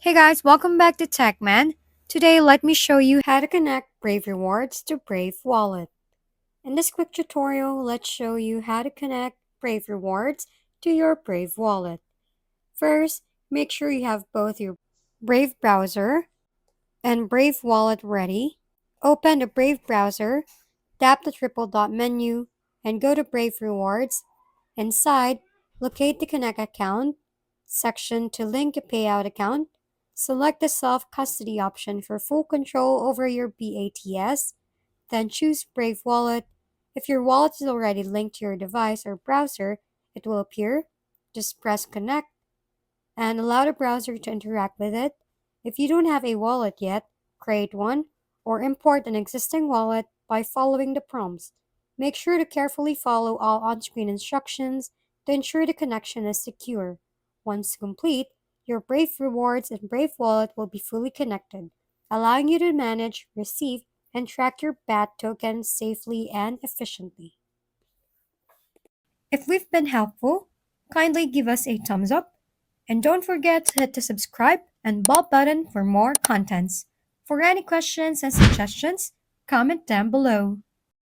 Hey guys, welcome back to TechMan. Today, let me show you how to connect Brave Rewards to Brave Wallet. In this quick tutorial, let's show you how to connect Brave Rewards to your Brave Wallet. First, make sure you have both your Brave browser and Brave Wallet ready. Open the Brave browser, tap the triple dot menu, and go to Brave Rewards. Inside, locate the Connect Account section to link a payout account. Select the self-custody option for full control over your BATS. Then choose Brave Wallet. If your wallet is already linked to your device or browser, it will appear. Just press Connect and allow the browser to interact with it. If you don't have a wallet yet, create one or import an existing wallet by following the prompts. Make sure to carefully follow all on-screen instructions to ensure the connection is secure. Once complete, your Brave Rewards and Brave Wallet will be fully connected, allowing you to manage, receive, and track your BAT tokens safely and efficiently. If we've been helpful, kindly give us a thumbs up and don't forget to hit the subscribe and bell button for more contents. For any questions and suggestions, comment down below.